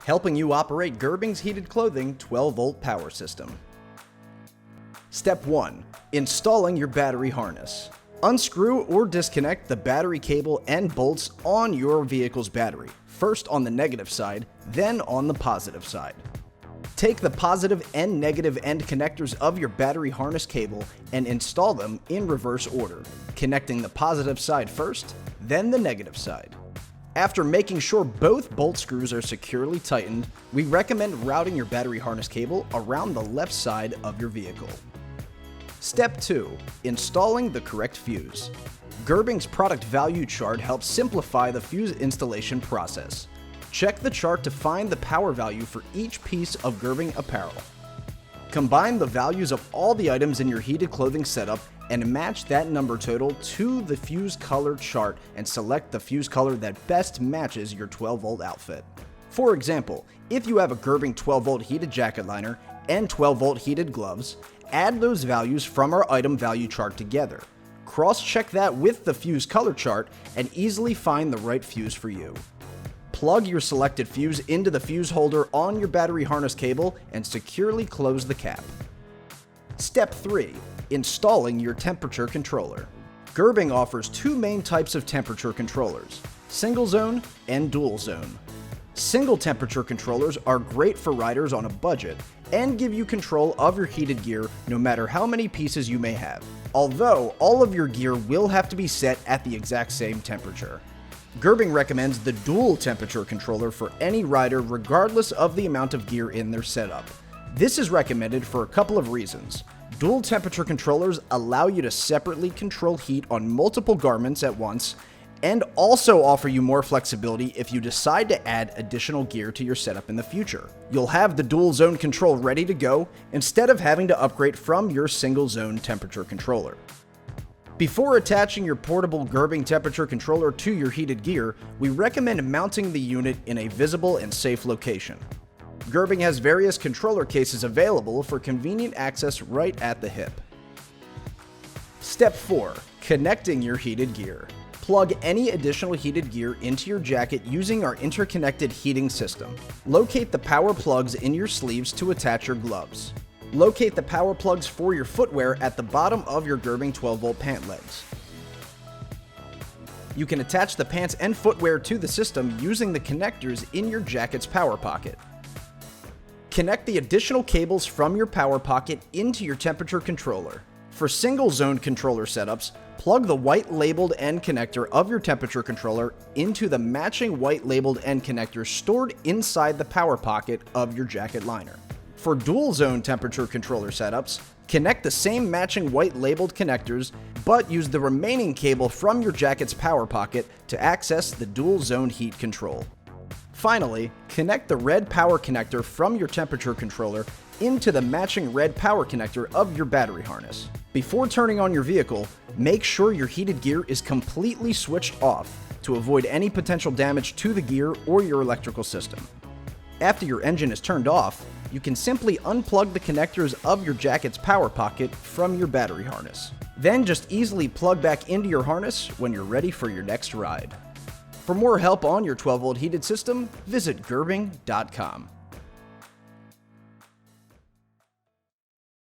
helping you operate Gerbing's heated clothing 12-volt power system. Step 1. Installing your battery harness. Unscrew or disconnect the battery cable and bolts on your vehicle's battery, first on the negative side, then on the positive side. Take the positive and negative end connectors of your battery harness cable and install them in reverse order, connecting the positive side first, then the negative side. After making sure both bolt screws are securely tightened, we recommend routing your battery harness cable around the left side of your vehicle. Step 2. Installing the correct fuse. Gerbing's product value chart helps simplify the fuse installation process. Check the chart to find the power value for each piece of Gerbing apparel. Combine the values of all the items in your heated clothing setup and match that number total to the fuse color chart and select the fuse color that best matches your 12-volt outfit. For example, if you have a Gerbing 12-volt heated jacket liner and 12-volt heated gloves, add those values from our item value chart together. Cross-check that with the fuse color chart and easily find the right fuse for you. Plug your selected fuse into the fuse holder on your battery harness cable and securely close the cap. Step 3. Installing your temperature controller. Gerbing offers two main types of temperature controllers, single zone and dual zone. Single temperature controllers are great for riders on a budget and give you control of your heated gear no matter how many pieces you may have, although all of your gear will have to be set at the exact same temperature. Gerbing recommends the dual temperature controller for any rider regardless of the amount of gear in their setup. This is recommended for a couple of reasons. Dual temperature controllers allow you to separately control heat on multiple garments at once and also offer you more flexibility if you decide to add additional gear to your setup in the future. You'll have the dual zone control ready to go instead of having to upgrade from your single zone temperature controller. Before attaching your portable Gerbing temperature controller to your heated gear, we recommend mounting the unit in a visible and safe location. Gerbing has various controller cases available for convenient access right at the hip. Step 4. Connecting your heated gear. Plug any additional heated gear into your jacket using our interconnected heating system. Locate the power plugs in your sleeves to attach your gloves. Locate the power plugs for your footwear at the bottom of your Gerbing 12-volt pant legs. You can attach the pants and footwear to the system using the connectors in your jacket's power pocket. Connect the additional cables from your power pocket into your temperature controller. For single zone controller setups, plug the white labeled end connector of your temperature controller into the matching white labeled end connector stored inside the power pocket of your jacket liner. For dual zone temperature controller setups, connect the same matching white labeled connectors, but use the remaining cable from your jacket's power pocket to access the dual zone heat control. Finally, connect the red power connector from your temperature controller into the matching red power connector of your battery harness. Before turning on your vehicle, make sure your heated gear is completely switched off to avoid any potential damage to the gear or your electrical system. After your engine is turned off, you can simply unplug the connectors of your jacket's power pocket from your battery harness. Then just easily plug back into your harness when you're ready for your next ride. For more help on your 12-volt heated system, visit Gerbing.com.